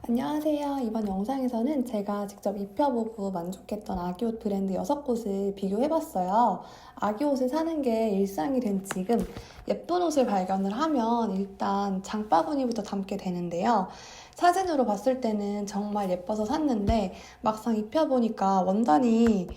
안녕하세요. 이번 영상에서는 제가 직접 입혀보고 만족했던 아기옷 브랜드 6곳을 비교해봤어요. 아기옷을 사는 게 일상이 된 지금 예쁜 옷을 발견을 하면 일단 장바구니부터 담게 되는데요. 사진으로 봤을 때는 정말 예뻐서 샀는데 막상 입혀보니까 원단이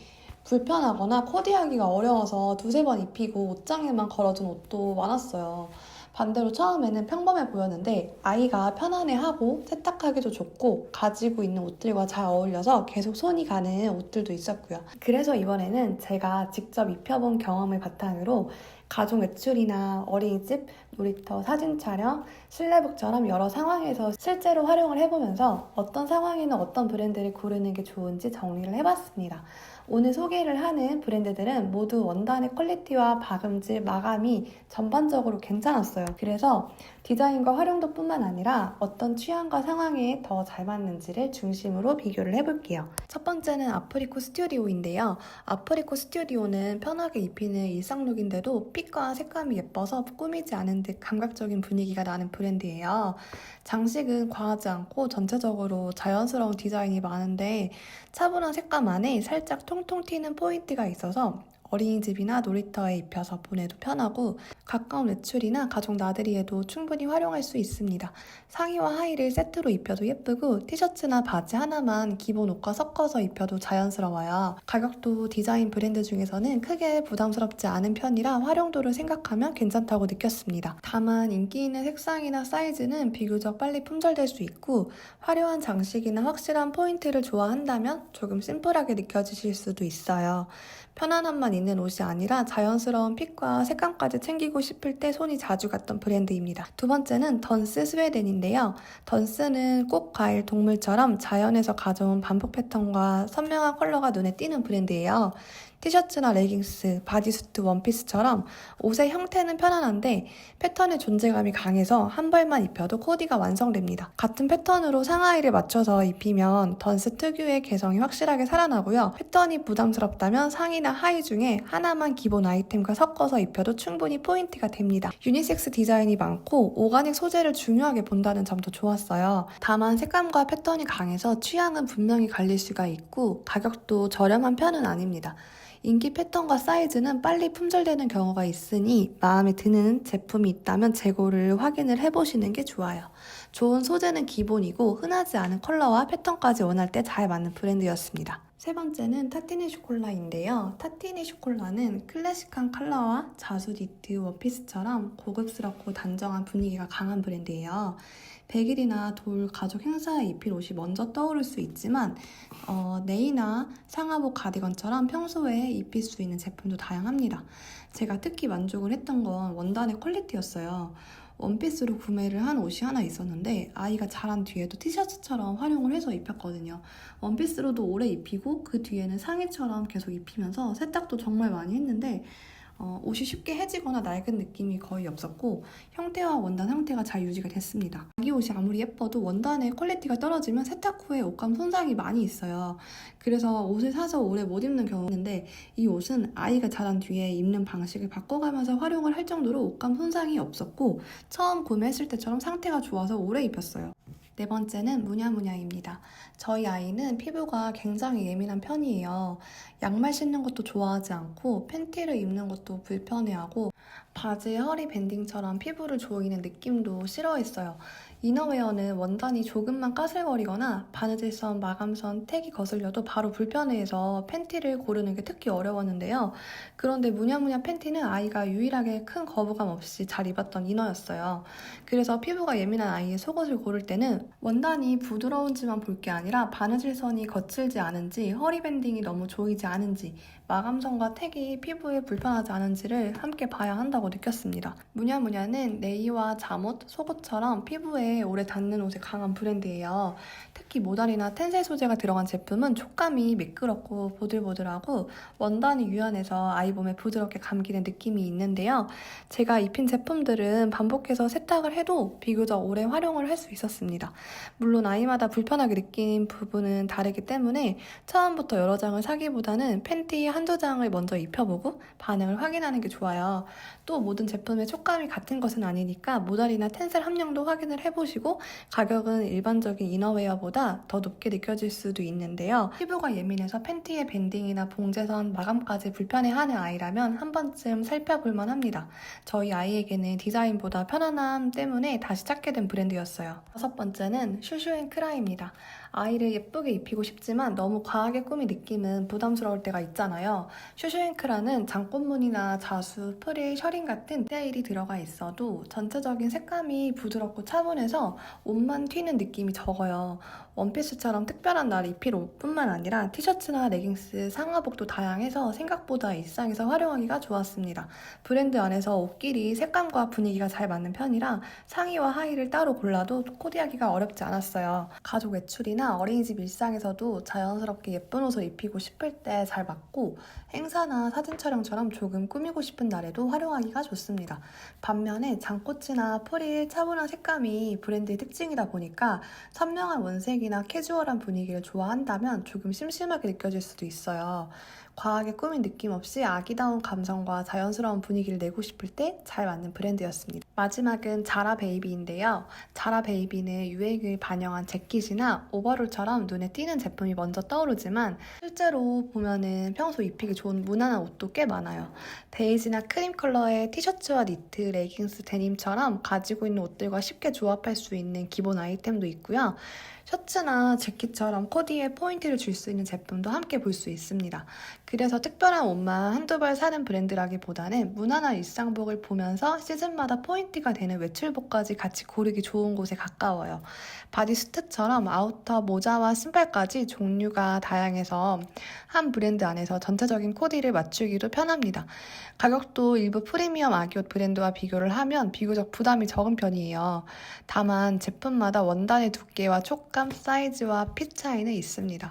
불편하거나 코디하기가 어려워서 두세 번 입히고 옷장에만 걸어둔 옷도 많았어요. 반대로 처음에는 평범해 보였는데 아이가 편안해하고 세탁하기도 좋고 가지고 있는 옷들과 잘 어울려서 계속 손이 가는 옷들도 있었고요. 그래서 이번에는 제가 직접 입혀본 경험을 바탕으로 가족 외출이나 어린이집, 놀이터 사진 촬영, 실내복처럼 여러 상황에서 실제로 활용을 해보면서 어떤 상황에는 어떤 브랜드를 고르는 게 좋은지 정리를 해봤습니다. 오늘 소개를 하는 브랜드들은 모두 원단의 퀄리티와 박음질, 마감이 전반적으로 괜찮았어요. 그래서 디자인과 활용도 뿐만 아니라 어떤 취향과 상황에 더 잘 맞는지를 중심으로 비교를 해볼게요. 첫 번째는 아프리코 스튜디오인데요. 아프리코 스튜디오는 편하게 입히는 일상룩인데도 핏과 색감이 예뻐서 꾸미지 않은 듯 감각적인 분위기가 나는 브랜드예요. 장식은 과하지 않고 전체적으로 자연스러운 디자인이 많은데 차분한 색감 안에 살짝 통통 튀는 포인트가 있어서 어린이집이나 놀이터에 입혀서 보내도 편하고 가까운 외출이나 가족 나들이에도 충분히 활용할 수 있습니다. 상의와 하의를 세트로 입혀도 예쁘고 티셔츠나 바지 하나만 기본 옷과 섞어서 입혀도 자연스러워요. 가격도 디자인 브랜드 중에서는 크게 부담스럽지 않은 편이라 활용도를 생각하면 괜찮다고 느꼈습니다. 다만 인기 있는 색상이나 사이즈는 비교적 빨리 품절될 수 있고 화려한 장식이나 확실한 포인트를 좋아한다면 조금 심플하게 느껴지실 수도 있어요. 편안함만 있는 옷이 아니라 자연스러운 핏과 색감까지 챙기고 싶을 때 손이 자주 갔던 브랜드입니다. 두 번째는 던스 스웨덴인데요. 던스는 꽃, 과일, 동물처럼 자연에서 가져온 반복 패턴과 선명한 컬러가 눈에 띄는 브랜드예요. 티셔츠나 레깅스, 바디수트, 원피스처럼 옷의 형태는 편안한데 패턴의 존재감이 강해서 한 벌만 입혀도 코디가 완성됩니다. 같은 패턴으로 상하의를 맞춰서 입히면 던스 특유의 개성이 확실하게 살아나고요. 패턴이 부담스럽다면 상의나 하의 중에 하나만 기본 아이템과 섞어서 입혀도 충분히 포인트가 됩니다. 유니섹스 디자인이 많고 오가닉 소재를 중요하게 본다는 점도 좋았어요. 다만 색감과 패턴이 강해서 취향은 분명히 갈릴 수가 있고 가격도 저렴한 편은 아닙니다. 인기 패턴과 사이즈는 빨리 품절되는 경우가 있으니 마음에 드는 제품이 있다면 재고를 확인을 해보시는 게 좋아요. 좋은 소재는 기본이고 흔하지 않은 컬러와 패턴까지 원할 때 잘 맞는 브랜드였습니다. 세 번째는 타티네 슈콜라인데요. 타티네 슈콜라는 클래식한 컬러와 자수 니트, 원피스처럼 고급스럽고 단정한 분위기가 강한 브랜드예요. 100일이나 돌 가족 행사에 입힐 옷이 먼저 떠오를 수 있지만 네이나 상하복 가디건처럼 평소에 입힐 수 있는 제품도 다양합니다. 제가 특히 만족을 했던 건 원단의 퀄리티였어요. 원피스로 구매를 한 옷이 하나 있었는데 아이가 자란 뒤에도 티셔츠처럼 활용을 해서 입혔거든요. 원피스로도 오래 입히고 그 뒤에는 상의처럼 계속 입히면서 세탁도 정말 많이 했는데 옷이 쉽게 해지거나 낡은 느낌이 거의 없었고 형태와 원단 상태가 잘 유지가 됐습니다. 아기 옷이 아무리 예뻐도 원단의 퀄리티가 떨어지면 세탁 후에 옷감 손상이 많이 있어요. 그래서 옷을 사서 오래 못 입는 경우가 있는데 이 옷은 아이가 자란 뒤에 입는 방식을 바꿔가면서 활용을 할 정도로 옷감 손상이 없었고 처음 구매했을 때처럼 상태가 좋아서 오래 입혔어요. 네 번째는 무냐무냐입니다. 저희 아이는 피부가 굉장히 예민한 편이에요. 양말 신는 것도 좋아하지 않고 팬티를 입는 것도 불편해하고 바지의 허리 밴딩처럼 피부를 조이는 느낌도 싫어했어요. 이너웨어는 원단이 조금만 까슬거리거나 바느질선, 마감선, 택이 거슬려도 바로 불편해해서 팬티를 고르는 게 특히 어려웠는데요. 그런데 무냐무냐 팬티는 아이가 유일하게 큰 거부감 없이 잘 입었던 이너였어요. 그래서 피부가 예민한 아이의 속옷을 고를 때는 원단이 부드러운지만 볼 게 아니라 바느질선이 거칠지 않은지, 허리 밴딩이 너무 조이지 않은지, 마감선과 택이 피부에 불편하지 않은지를 함께 봐야 한다고 느꼈습니다. 무냐무냐는 네이와 잠옷, 속옷처럼 피부에 오래 닿는 옷에 강한 브랜드예요. 특히 모달이나 텐셀 소재가 들어간 제품은 촉감이 미끄럽고 보들보들하고 원단이 유연해서 아이 몸에 부드럽게 감기는 느낌이 있는데요. 제가 입힌 제품들은 반복해서 세탁을 해도 비교적 오래 활용을 할 수 있었습니다. 물론 아이마다 불편하게 느낀 부분은 다르기 때문에 처음부터 여러 장을 사기보다는 팬티 한두 장을 먼저 입혀보고 반응을 확인하는 게 좋아요. 또 모든 제품의 촉감이 같은 것은 아니니까 모달이나 텐셀 함량도 확인을 해보시면 해보시고 가격은 일반적인 이너웨어보다 더 높게 느껴질 수도 있는데요. 피부가 예민해서 팬티의 밴딩이나 봉제선 마감까지 불편해하는 아이라면 한 번쯤 살펴볼만 합니다. 저희 아이에게는 디자인보다 편안함 때문에 다시 찾게 된 브랜드였어요. 6번째는 슈슈앤크라입니다. 아이를 예쁘게 입히고 싶지만 너무 과하게 꾸민 느낌은 부담스러울 때가 있잖아요. 슈슈앤크라는 장꽃무늬나 자수, 프릴, 셔링 같은 디테일이 들어가 있어도 전체적인 색감이 부드럽고 차분해서 옷만 튀는 느낌이 적어요. 원피스처럼 특별한 날에 입힐 옷뿐만 아니라 티셔츠나 레깅스, 상하복도 다양해서 생각보다 일상에서 활용하기가 좋았습니다. 브랜드 안에서 옷끼리 색감과 분위기가 잘 맞는 편이라 상의와 하의를 따로 골라도 코디하기가 어렵지 않았어요. 가족 외출이나 어린이집 일상에서도 자연스럽게 예쁜 옷을 입히고 싶을 때 잘 맞고 행사나 사진 촬영처럼 조금 꾸미고 싶은 날에도 활용하기가 좋습니다. 반면에 장꽃이나 프릴, 차분한 색감이 브랜드의 특징이다 보니까 선명한 원색이나 캐주얼한 분위기를 좋아한다면 조금 심심하게 느껴질 수도 있어요. 과하게 꾸민 느낌 없이 아기다운 감성과 자연스러운 분위기를 내고 싶을 때 잘 맞는 브랜드였습니다. 마지막은 자라 베이비인데요. 자라 베이비는 유행을 반영한 재킷이나 오버롤처럼 눈에 띄는 제품이 먼저 떠오르지만 실제로 보면은 평소 입히기 좋은 무난한 옷도 꽤 많아요. 베이지나 크림 컬러의 티셔츠와 니트, 레깅스, 데님처럼 가지고 있는 옷들과 쉽게 조합할 수 있는 기본 아이템도 있고요. 셔츠나 재킷처럼 코디에 포인트를 줄 수 있는 제품도 함께 볼 수 있습니다. 그래서 특별한 옷만 한두 벌 사는 브랜드라기보다는 무난한 일상복을 보면서 시즌마다 포인트가 되는 외출복까지 같이 고르기 좋은 곳에 가까워요. 바디수트처럼 아우터, 모자와 신발까지 종류가 다양해서 한 브랜드 안에서 전체적인 코디를 맞추기도 편합니다. 가격도 일부 프리미엄 아기옷 브랜드와 비교를 하면 비교적 부담이 적은 편이에요. 다만 제품마다 원단의 두께와 촉감, 사이즈와 핏 차이는 있습니다.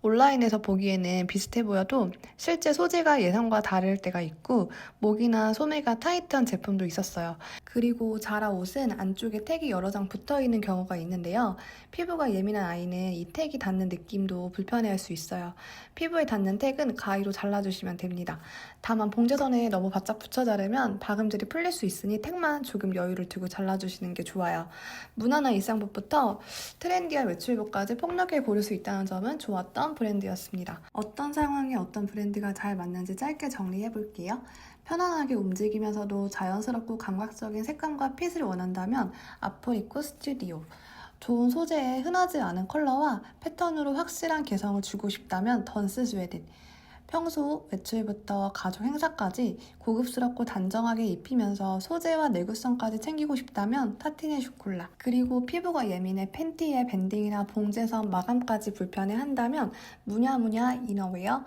온라인에서 보기에는 비슷해 보여도 실제 소재가 예상과 다를 때가 있고 목이나 소매가 타이트한 제품도 있었어요. 그리고 자라 옷은 안쪽에 택이 여러 장 붙어있는 경우가 있는데요. 피부가 예민한 아이는 이 택이 닿는 느낌도 불편해할 수 있어요. 피부에 닿는 택은 가위로 잘라주시면 됩니다. 다만 봉제선에 너무 바짝 붙여 자르면 박음질이 풀릴 수 있으니 택만 조금 여유를 두고 잘라주시는 게 좋아요. 무난한 일상복부터 트렌디한 외출복까지 폭넓게 고를 수 있다는 점은 좋았던 브랜드였습니다. 어떤 상황에 어떤 브랜드가 잘 맞는지 짧게 정리해 볼게요. 편안하게 움직이면서도 자연스럽고 감각적인 색감과 핏을 원한다면 아프리코 스튜디오. 좋은 소재에 흔하지 않은 컬러와 패턴으로 확실한 개성을 주고 싶다면 던스 스웨덴. 평소 외출부터 가족 행사까지 고급스럽고 단정하게 입히면서 소재와 내구성까지 챙기고 싶다면 타티네 슈콜라. 그리고 피부가 예민해 팬티의 밴딩이나 봉제선 마감까지 불편해한다면 무냐무냐 이너웨어.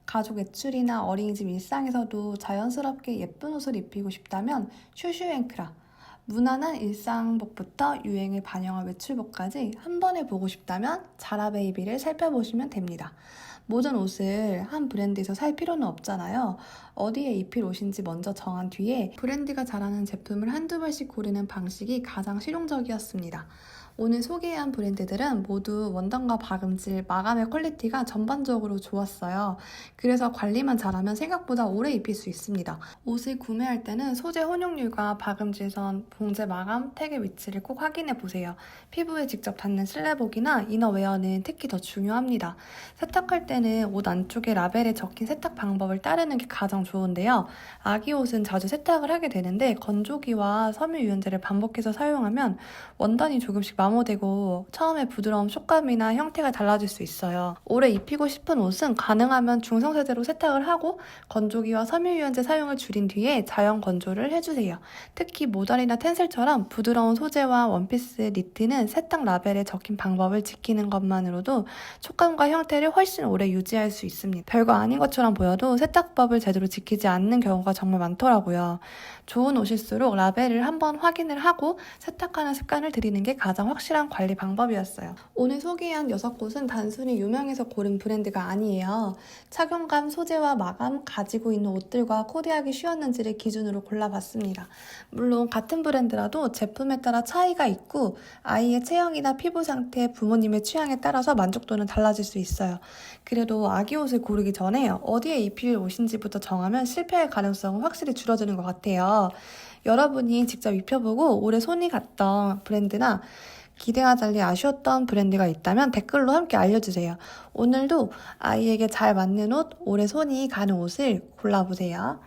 가족 외출이나 어린이집 일상에서도 자연스럽게 예쁜 옷을 입히고 싶다면 슈슈앤크라. 무난한 일상복부터 유행을 반영한 외출복까지 한 번에 보고 싶다면 자라 베이비를 살펴보시면 됩니다. 모든 옷을 한 브랜드에서 살 필요는 없잖아요. 어디에 입힐 옷인지 먼저 정한 뒤에 브랜드가 잘하는 제품을 한두 벌씩 고르는 방식이 가장 실용적이었습니다. 오늘 소개한 브랜드들은 모두 원단과 박음질, 마감의 퀄리티가 전반적으로 좋았어요. 그래서 관리만 잘하면 생각보다 오래 입힐 수 있습니다. 옷을 구매할 때는 소재 혼용률과 박음질선, 봉제 마감, 택의 위치를 꼭 확인해 보세요. 피부에 직접 닿는 실내복이나 이너웨어는 특히 더 중요합니다. 세탁할 때는 옷 안쪽에 라벨에 적힌 세탁 방법을 따르는 게 가장 좋은데요. 아기 옷은 자주 세탁을 하게 되는데 건조기와 섬유유연제를 반복해서 사용하면 원단이 조금씩 마모되고 처음에 부드러운 촉감이나 형태가 달라질 수 있어요. 오래 입히고 싶은 옷은 가능하면 중성세제로 세탁을 하고 건조기와 섬유유연제 사용을 줄인 뒤에 자연 건조를 해주세요. 특히 모달이나 텐슬처럼 부드러운 소재와 원피스, 니트는 세탁 라벨에 적힌 방법을 지키는 것만으로도 촉감과 형태를 훨씬 오래 유지할 수 있습니다. 별거 아닌 것처럼 보여도 세탁법을 제대로 지키지 않는 경우가 정말 많더라고요. 좋은 옷일수록 라벨을 한번 확인을 하고 세탁하는 습관을 들이는 게 가장 확실한 관리 방법이었어요. 오늘 소개한 6곳은 단순히 유명해서 고른 브랜드가 아니에요. 착용감, 소재와 마감, 가지고 있는 옷들과 코디하기 쉬웠는지를 기준으로 골라봤습니다. 물론 같은 브랜드라도 제품에 따라 차이가 있고 아이의 체형이나 피부 상태, 부모님의 취향에 따라서 만족도는 달라질 수 있어요. 그래도 아기 옷을 고르기 전에 어디에 입힐 옷인지부터 정하면 실패할 가능성은 확실히 줄어드는 것 같아요. 여러분이 직접 입혀보고 올해 손이 갔던 브랜드나 기대와 달리 아쉬웠던 브랜드가 있다면 댓글로 함께 알려주세요. 오늘도 아이에게 잘 맞는 옷, 올해 손이 가는 옷을 골라보세요.